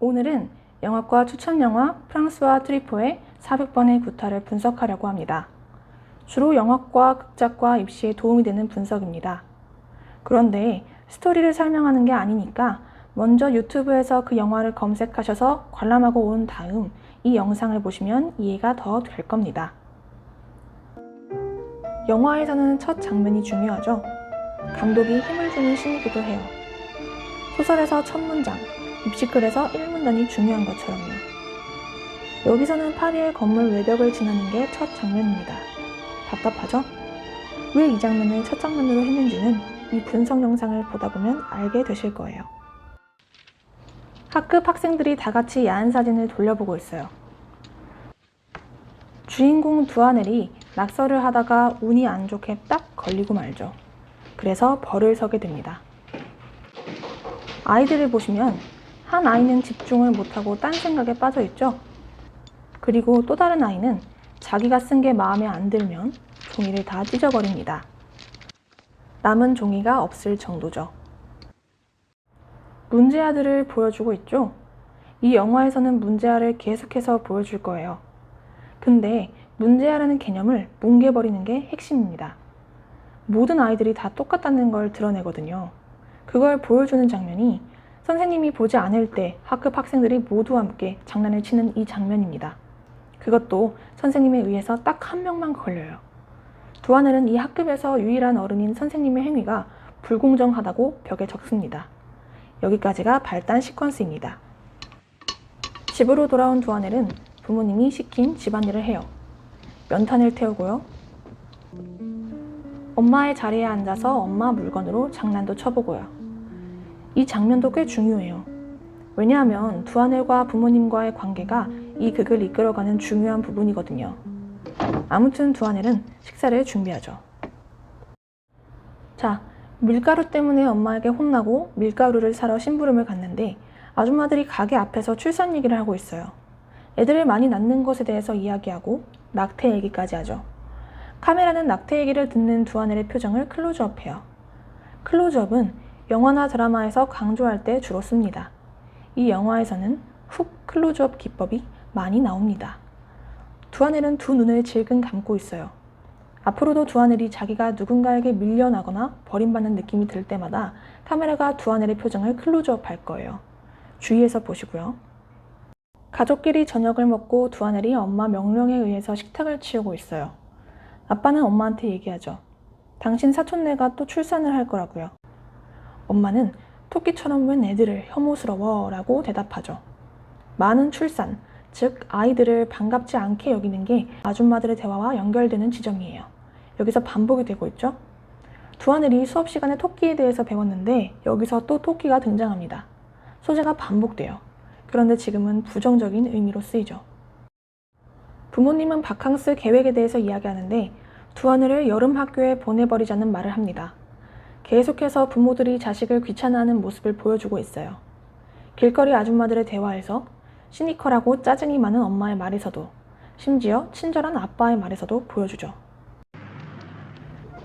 오늘은 영화과 추천영화 프랑스와 트리포의 400번의 구타를 분석하려고 합니다. 주로 영화과, 극작과 입시에 도움이 되는 분석입니다. 그런데 스토리를 설명하는 게 아니니까 먼저 유튜브에서 그 영화를 검색하셔서 관람하고 온 다음 이 영상을 보시면 이해가 더 될 겁니다. 영화에서는 첫 장면이 중요하죠. 감독이 힘을 주는 신이기도 해요. 소설에서 첫 문장, 입시글에서 1문단이 중요한 것처럼요. 여기서는 파리의 건물 외벽을 지나는 게 첫 장면입니다. 답답하죠? 왜 이 장면을 첫 장면으로 했는지는 이 분석 영상을 보다 보면 알게 되실 거예요. 학급 학생들이 다 같이 야한 사진을 돌려보고 있어요. 주인공 두아넬이 낙서를 하다가 운이 안 좋게 딱 걸리고 말죠. 그래서 벌을 서게 됩니다. 아이들을 보시면 한 아이는 집중을 못하고 딴 생각에 빠져 있죠. 그리고 또 다른 아이는 자기가 쓴 게 마음에 안 들면 종이를 다 찢어버립니다. 남은 종이가 없을 정도죠. 문제아들을 보여주고 있죠. 이 영화에서는 문제아를 계속해서 보여줄 거예요. 근데 문제아라는 개념을 뭉개버리는 게 핵심입니다. 모든 아이들이 다 똑같다는 걸 드러내거든요. 그걸 보여주는 장면이 선생님이 보지 않을 때 학급 학생들이 모두 함께 장난을 치는 이 장면입니다. 그것도 선생님에 의해서 딱 한 명만 걸려요. 두아넬은 이 학급에서 유일한 어른인 선생님의 행위가 불공정하다고 벽에 적습니다. 여기까지가 발단 시퀀스입니다. 집으로 돌아온 두아넬은 부모님이 시킨 집안일을 해요. 연탄을 태우고요. 엄마의 자리에 앉아서 엄마 물건으로 장난도 쳐보고요. 이 장면도 꽤 중요해요. 왜냐하면 두아넬과 부모님과의 관계가 이 극을 이끌어가는 중요한 부분이거든요. 아무튼 두아넬은 식사를 준비하죠. 자, 밀가루 때문에 엄마에게 혼나고 밀가루를 사러 심부름을 갔는데 아줌마들이 가게 앞에서 출산 얘기를 하고 있어요. 애들을 많이 낳는 것에 대해서 이야기하고 낙태 얘기까지 하죠. 카메라는 낙태 얘기를 듣는 두아넬의 표정을 클로즈업해요. 클로즈업은 영화나 드라마에서 강조할 때 주로 씁니다. 이 영화에서는 훅 클로즈업 기법이 많이 나옵니다. 두아넬은 두 눈을 질끈 감고 있어요. 앞으로도 두아넬이 자기가 누군가에게 밀려나거나 버림받는 느낌이 들 때마다 카메라가 두아넬의 표정을 클로즈업 할 거예요. 주의해서 보시고요. 가족끼리 저녁을 먹고 두아넬이 엄마 명령에 의해서 식탁을 치우고 있어요. 아빠는 엄마한테 얘기하죠. 당신 사촌네가 또 출산을 할 거라고요. 엄마는 토끼처럼 웬 애들을 혐오스러워 라고 대답하죠. 많은 출산, 즉 아이들을 반갑지 않게 여기는 게 아줌마들의 대화와 연결되는 지점이에요. 여기서 반복이 되고 있죠. 두아넬이 수업 시간에 토끼에 대해서 배웠는데 여기서 또 토끼가 등장합니다. 소재가 반복돼요. 그런데 지금은 부정적인 의미로 쓰이죠. 부모님은 바캉스 계획에 대해서 이야기하는데 두아넬을 여름 학교에 보내버리자는 말을 합니다. 계속해서 부모들이 자식을 귀찮아하는 모습을 보여주고 있어요. 길거리 아줌마들의 대화에서 시니컬하고 짜증이 많은 엄마의 말에서도 심지어 친절한 아빠의 말에서도 보여주죠.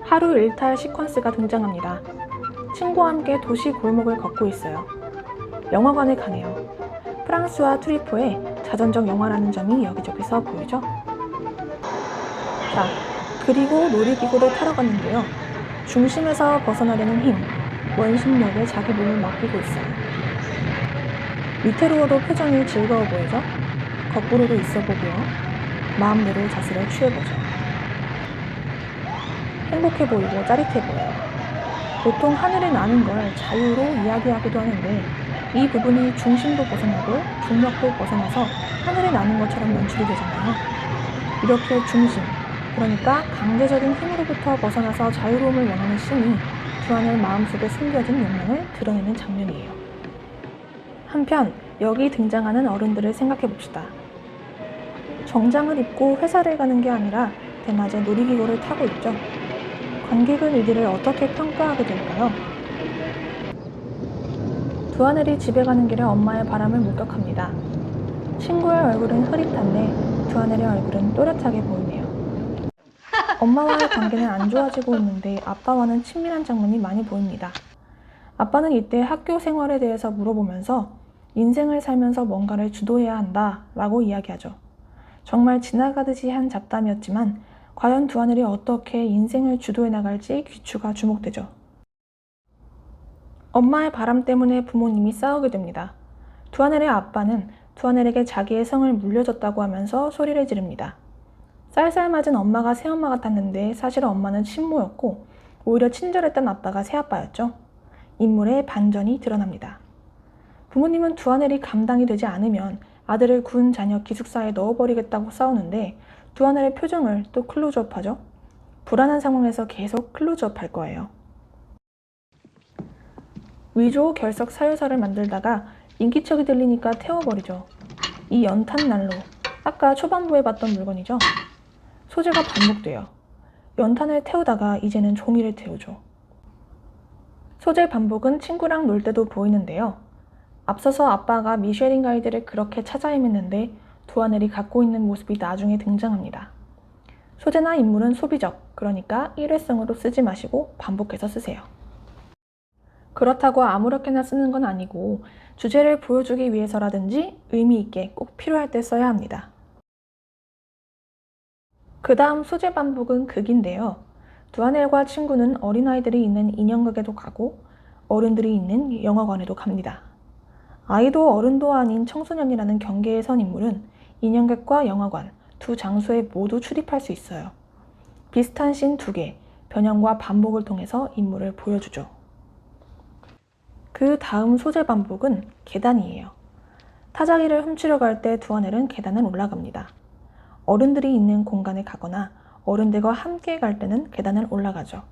하루 일탈 시퀀스가 등장합니다. 친구와 함께 도시 골목을 걷고 있어요. 영화관에 가네요. 프랑스와 트리포의 자전적 영화라는 점이 여기저기서 보이죠? 자, 그리고 놀이기구를 타러 갔는데요. 중심에서 벗어나려는 힘, 원심력에 자기 몸을 맡기고 있어요. 위태로워도 표정이 즐거워 보이죠? 거꾸로도 있어 보고요. 마음대로 자세를 취해보죠. 행복해 보이고 짜릿해 보여요. 보통 하늘에 나는 걸 자유로 이야기하기도 하는데 이 부분이 중심도 벗어나고 중력도 벗어나서 하늘에 나는 것처럼 연출이 되잖아요. 이렇게 중심, 그러니까 강제적인 힘으로부터 벗어나서 자유로움을 원하는 신이 두아넬 마음속에 숨겨진 욕망을 드러내는 장면이에요. 한편 여기 등장하는 어른들을 생각해 봅시다. 정장을 입고 회사를 가는 게 아니라 대낮에 놀이기구를 타고 있죠. 관객은 이들을 어떻게 평가하게 될까요? 두아넬이 집에 가는 길에 엄마의 바람을 목격합니다. 친구의 얼굴은 흐릿한데 두아넬의 얼굴은 또렷하게 보이네요. 엄마와의 관계는 안 좋아지고 있는데 아빠와는 친밀한 장면이 많이 보입니다. 아빠는 이때 학교 생활에 대해서 물어보면서 인생을 살면서 뭔가를 주도해야 한다 라고 이야기하죠. 정말 지나가듯이 한 잡담이었지만 과연 두하늘이 어떻게 인생을 주도해 나갈지 귀추가 주목되죠. 엄마의 바람 때문에 부모님이 싸우게 됩니다. 두하늘의 아빠는 두하늘에게 자기의 성을 물려줬다고 하면서 소리를 지릅니다. 쌀쌀맞은 엄마가 새엄마 같았는데 사실 엄마는 친모였고 오히려 친절했던 아빠가 새아빠였죠. 인물의 반전이 드러납니다. 부모님은 두하늘이 감당이 되지 않으면 아들을 군 자녀 기숙사에 넣어버리겠다고 싸우는데 두하늘의 표정을 또 클로즈업하죠. 불안한 상황에서 계속 클로즈업할 거예요. 위조 결석 사유서를 만들다가 인기척이 들리니까 태워버리죠. 이 연탄 난로, 아까 초반부에 봤던 물건이죠. 소재가 반복돼요. 연탄을 태우다가 이제는 종이를 태우죠. 소재 반복은 친구랑 놀 때도 보이는데요. 앞서서 아빠가 미쉐린 가이드를 그렇게 찾아 헤맸는데 두하늘이 갖고 있는 모습이 나중에 등장합니다. 소재나 인물은 소비적, 그러니까 일회성으로 쓰지 마시고 반복해서 쓰세요. 그렇다고 아무렇게나 쓰는 건 아니고 주제를 보여주기 위해서라든지 의미 있게 꼭 필요할 때 써야 합니다. 그 다음 소재 반복은 극인데요. 두하늘과 친구는 어린아이들이 있는 인형극에도 가고 어른들이 있는 영화관에도 갑니다. 아이도 어른도 아닌 청소년이라는 경계에 선 인물은 인형극과 영화관 두 장소에 모두 출입할 수 있어요. 비슷한 씬 2개, 변형과 반복을 통해서 인물을 보여주죠. 그 다음 소재 반복은 계단이에요. 타자기를 훔치러 갈 때 두하늘은 계단을 올라갑니다. 어른들이 있는 공간에 가거나 어른들과 함께 갈 때는 계단을 올라가죠.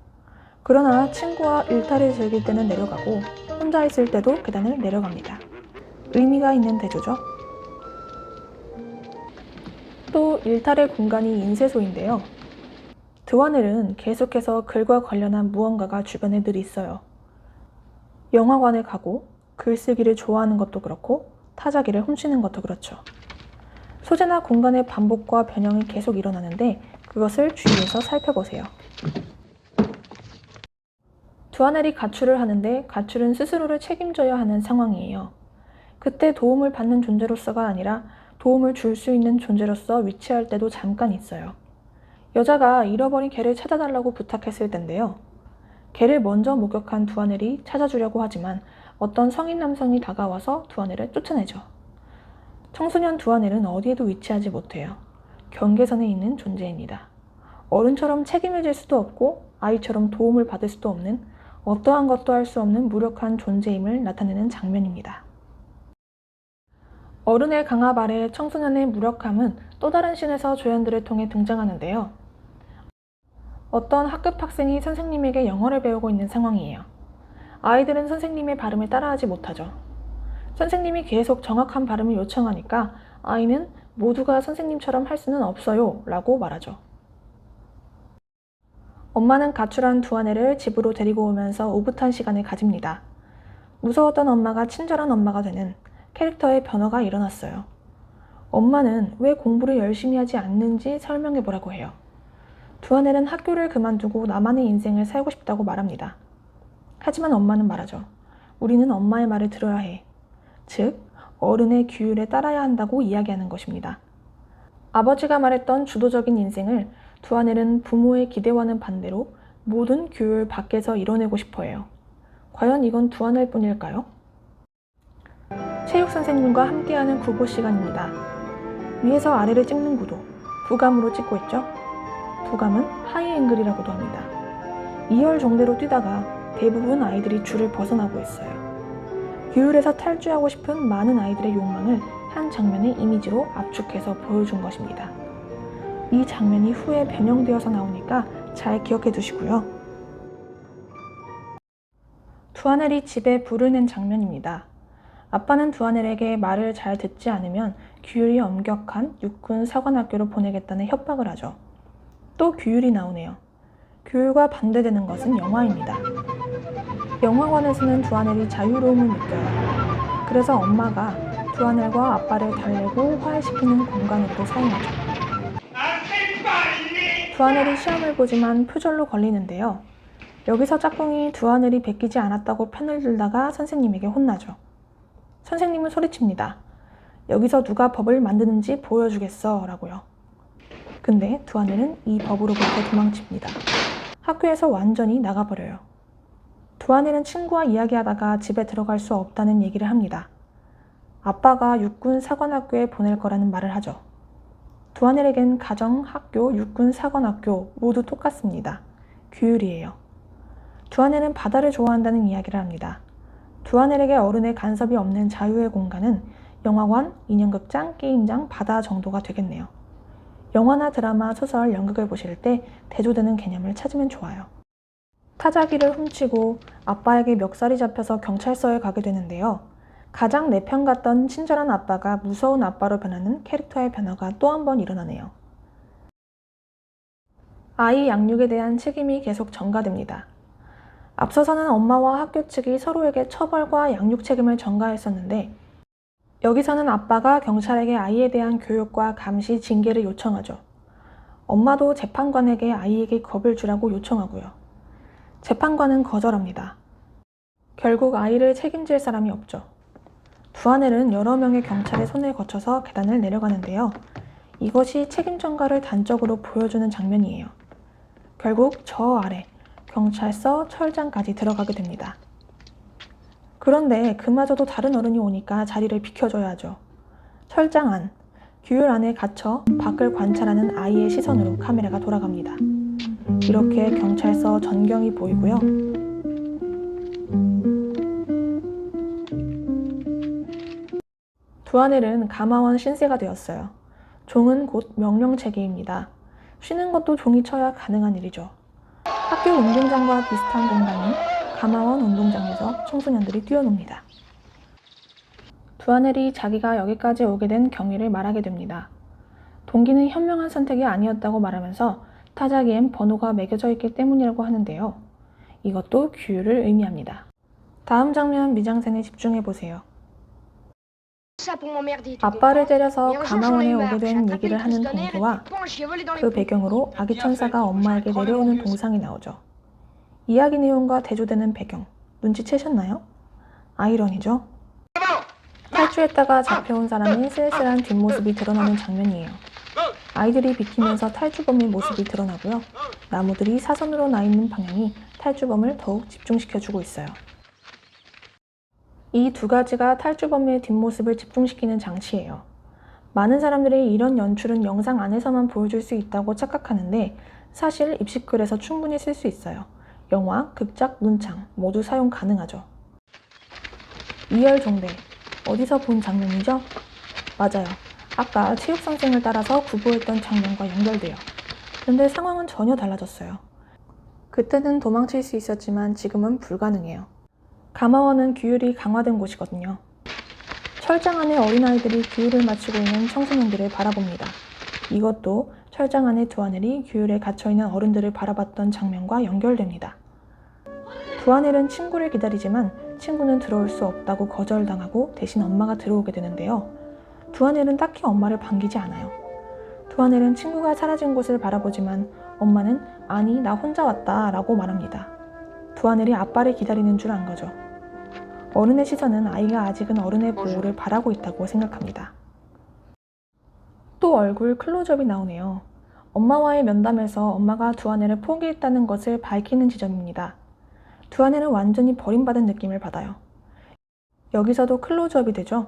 그러나 친구와 일탈을 즐길 때는 내려가고 혼자 있을 때도 계단을 내려갑니다. 의미가 있는 대조죠. 또 일탈의 공간이 인쇄소인데요. 두하늘은 계속해서 글과 관련한 무언가가 주변에 늘 있어요. 영화관에 가고 글쓰기를 좋아하는 것도 그렇고 타자기를 훔치는 것도 그렇죠. 소재나 공간의 반복과 변형이 계속 일어나는데 그것을 주의해서 살펴보세요. 두하늘이 가출을 하는데 가출은 스스로를 책임져야 하는 상황이에요. 그때 도움을 받는 존재로서가 아니라 도움을 줄 수 있는 존재로서 위치할 때도 잠깐 있어요. 여자가 잃어버린 개를 찾아달라고 부탁했을 텐데요. 개를 먼저 목격한 두하늘이 찾아주려고 하지만 어떤 성인 남성이 다가와서 두하늘을 쫓아내죠. 청소년 두하늘은 어디에도 위치하지 못해요. 경계선에 있는 존재입니다. 어른처럼 책임을 질 수도 없고 아이처럼 도움을 받을 수도 없는 어떠한 것도 할 수 없는 무력한 존재임을 나타내는 장면입니다. 어른의 강압 아래 청소년의 무력함은 또 다른 씬에서 조연들을 통해 등장하는데요. 어떤 학급 학생이 선생님에게 영어를 배우고 있는 상황이에요. 아이들은 선생님의 발음을 따라하지 못하죠. 선생님이 계속 정확한 발음을 요청하니까 아이는 모두가 선생님처럼 할 수는 없어요 라고 말하죠. 엄마는 가출한 두하늘을 집으로 데리고 오면서 오붓한 시간을 가집니다. 무서웠던 엄마가 친절한 엄마가 되는 캐릭터의 변화가 일어났어요. 엄마는 왜 공부를 열심히 하지 않는지 설명해 보라고 해요. 두하늘은 학교를 그만두고 나만의 인생을 살고 싶다고 말합니다. 하지만 엄마는 말하죠. 우리는 엄마의 말을 들어야 해. 즉, 어른의 규율에 따라야 한다고 이야기하는 것입니다. 아버지가 말했던 주도적인 인생을 두하늘은 부모의 기대와는 반대로 모든 규율 밖에서 이뤄내고 싶어 해요. 과연 이건 두하늘 뿐일까요? 체육 선생님과 함께하는 구보 시간입니다. 위에서 아래를 찍는 구도, 부감으로 찍고 있죠? 부감은 하이앵글이라고도 합니다. 2열 정대로 뛰다가 대부분 아이들이 줄을 벗어나고 있어요. 규율에서 탈주하고 싶은 많은 아이들의 욕망을 한 장면의 이미지로 압축해서 보여준 것입니다. 이 장면이 후에 변형되어서 나오니까 잘 기억해 두시고요. 두하늘이 집에 불을 낸 장면입니다. 아빠는 두하늘에게 말을 잘 듣지 않으면 규율이 엄격한 육군 사관학교로 보내겠다는 협박을 하죠. 또 규율이 나오네요. 규율과 반대되는 것은 영화입니다. 영화관에서는 두하늘이 자유로움을 느껴요. 그래서 엄마가 두하늘과 아빠를 달래고 화해시키는 공간으로 사용하죠. 두하늘이 시험을 보지만 표절로 걸리는데요. 여기서 짝꿍이 두하늘이 베끼지 않았다고 편을 들다가 선생님에게 혼나죠. 선생님은 소리칩니다. 여기서 누가 법을 만드는지 보여주겠어 라고요. 근데 두하네는 이 법으로부터 도망칩니다. 학교에서 완전히 나가버려요. 두하네는 친구와 이야기하다가 집에 들어갈 수 없다는 얘기를 합니다. 아빠가 육군 사관학교에 보낼 거라는 말을 하죠. 두하넬에겐 가정, 학교, 육군 사관학교 모두 똑같습니다. 규율이에요. 두하넬은 바다를 좋아한다는 이야기를 합니다. 두하넬에게 어른의 간섭이 없는 자유의 공간은 영화관, 인형극장, 게임장, 바다 정도가 되겠네요. 영화나 드라마, 소설, 연극을 보실 때 대조되는 개념을 찾으면 좋아요. 타자기를 훔치고 아빠에게 멱살이 잡혀서 경찰서에 가게 되는데요. 가장 내 편 같던 친절한 아빠가 무서운 아빠로 변하는 캐릭터의 변화가 또 한 번 일어나네요. 아이 양육에 대한 책임이 계속 전가됩니다. 앞서서는 엄마와 학교 측이 서로에게 처벌과 양육 책임을 전가했었는데 여기서는 아빠가 경찰에게 아이에 대한 교육과 감시, 징계를 요청하죠. 엄마도 재판관에게 아이에게 겁을 주라고 요청하고요. 재판관은 거절합니다. 결국 아이를 책임질 사람이 없죠. 두하넬은 여러 명의 경찰의 손을 거쳐서 계단을 내려가는데요. 이것이 책임 전가를 단적으로 보여주는 장면이에요. 결국 저 아래 경찰서 철장까지 들어가게 됩니다. 그런데 그마저도 다른 어른이 오니까 자리를 비켜줘야 하죠. 철장 안, 규율 안에 갇혀 밖을 관찰하는 아이의 시선으로 카메라가 돌아갑니다. 이렇게 경찰서 전경이 보이고요. 두하넬은 가마원 신세가 되었어요. 종은 곧 명령체계입니다. 쉬는 것도 종이 쳐야 가능한 일이죠. 학교 운동장과 비슷한 공간인 가마원 운동장에서 청소년들이 뛰어놉니다. 두하넬이 자기가 여기까지 오게 된 경위를 말하게 됩니다. 동기는 현명한 선택이 아니었다고 말하면서 타자기엔 번호가 매겨져 있기 때문이라고 하는데요. 이것도 규율을 의미합니다. 다음 장면 미장센에 집중해보세요. 아빠를 때려서 가마원에 오게 된 얘기를 하는 동기와 그 배경으로 아기 천사가 엄마에게 내려오는 동상이 나오죠. 이야기 내용과 대조되는 배경, 눈치채셨나요? 아이러니죠? 탈주했다가 잡혀온 사람의 쓸쓸한 뒷모습이 드러나는 장면이에요. 아이들이 비키면서 탈주범의 모습이 드러나고요. 나무들이 사선으로 나 있는 방향이 탈주범을 더욱 집중시켜주고 있어요. 이 두 가지가 탈주범의 뒷모습을 집중시키는 장치예요. 많은 사람들이 이런 연출은 영상 안에서만 보여줄 수 있다고 착각하는데 사실 입시글에서 충분히 쓸 수 있어요. 영화, 극작, 문창 모두 사용 가능하죠. 이열종대, 어디서 본 장면이죠? 맞아요. 아까 체육선생을 따라서 구보했던 장면과 연결돼요. 그런데 상황은 전혀 달라졌어요. 그때는 도망칠 수 있었지만 지금은 불가능해요. 가마원은 규율이 강화된 곳이거든요. 철장 안에 어린아이들이 규율을 맞추고 있는 청소년들을 바라봅니다. 이것도 철장 안에 두하넬이 규율에 갇혀있는 어른들을 바라봤던 장면과 연결됩니다. 두하넬은 친구를 기다리지만 친구는 들어올 수 없다고 거절당하고 대신 엄마가 들어오게 되는데요. 두하넬은 딱히 엄마를 반기지 않아요. 두하넬은 친구가 사라진 곳을 바라보지만 엄마는 아니 나 혼자 왔다 라고 말합니다. 두하넬이 아빠를 기다리는 줄 안 거죠. 어른의 시선은 아이가 아직은 어른의 보호를 바라고 있다고 생각합니다. 또 얼굴 클로즈업이 나오네요. 엄마와의 면담에서 엄마가 두하넬을 포기했다는 것을 밝히는 지점입니다. 두하넬은 완전히 버림받은 느낌을 받아요. 여기서도 클로즈업이 되죠.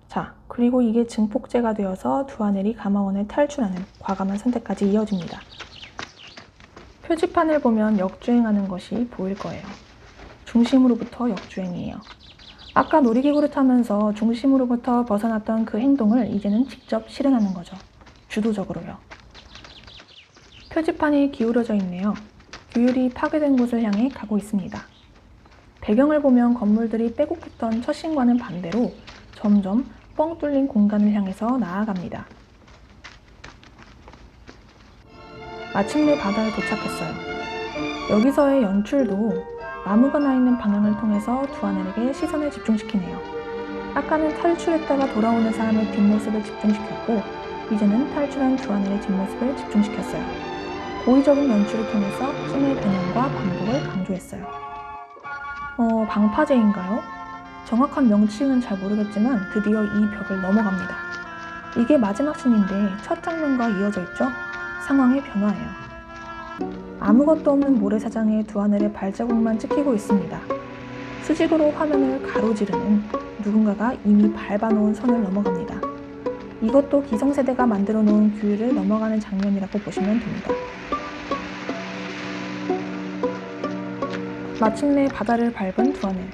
자, 그리고 이게 증폭제가 되어서 두하넬이 가마원을 탈출하는 과감한 선택까지 이어집니다. 표지판을 보면 역주행하는 것이 보일 거예요. 중심으로부터 역주행이에요. 아까 놀이기구를 타면서 중심으로부터 벗어났던 그 행동을 이제는 직접 실현하는 거죠. 주도적으로요. 표지판이 기울어져 있네요. 규율이 파괴된 곳을 향해 가고 있습니다. 배경을 보면 건물들이 빼곡했던 첫 씬과는 반대로 점점 뻥 뚫린 공간을 향해서 나아갑니다. 마침내 바다에 도착했어요. 여기서의 연출도 나무가 나 있는 방향을 통해서 두하넬에게 시선을 집중시키네요. 아까는 탈출했다가 돌아오는 사람의 뒷모습을 집중시켰고 이제는 탈출한 두하넬의 뒷모습을 집중시켰어요. 고의적인 연출을 통해서 씬의 변형과 반복을 강조했어요. 방파제인가요? 정확한 명칭은 잘 모르겠지만 드디어 이 벽을 넘어갑니다. 이게 마지막 씬인데 첫 장면과 이어져 있죠? 상황의 변화예요. 아무것도 없는 모래사장에 두하늘의 발자국만 찍히고 있습니다. 수직으로 화면을 가로지르는 누군가가 이미 밟아놓은 선을 넘어갑니다. 이것도 기성세대가 만들어 놓은 규율을 넘어가는 장면이라고 보시면 됩니다. 마침내 바다를 밟은 두하늘.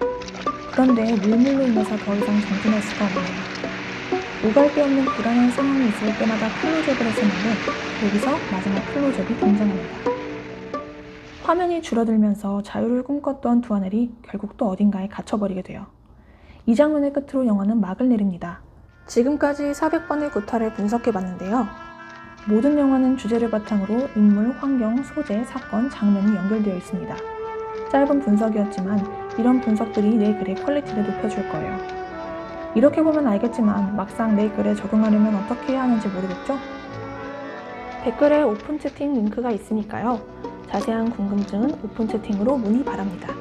그런데 물물로 인해서 더 이상 정진할 수가 없네요. 오갈 데 없는 불안한 상황이 있을 때마다 클로즈업을 했었는데 여기서 마지막 클로즈업이 등장합니다. 화면이 줄어들면서 자유를 꿈꿨던 두하늘이 결국 또 어딘가에 갇혀버리게 돼요. 이 장면의 끝으로 영화는 막을 내립니다. 지금까지 400번의 구타를 분석해봤는데요. 모든 영화는 주제를 바탕으로 인물, 환경, 소재, 사건, 장면이 연결되어 있습니다. 짧은 분석이었지만 이런 분석들이 내 글의 퀄리티를 높여줄 거예요. 이렇게 보면 알겠지만 막상 내 글에 적용하려면 어떻게 해야 하는지 모르겠죠? 댓글에 오픈 채팅 링크가 있으니까요. 자세한 궁금증은 오픈 채팅으로 문의 바랍니다.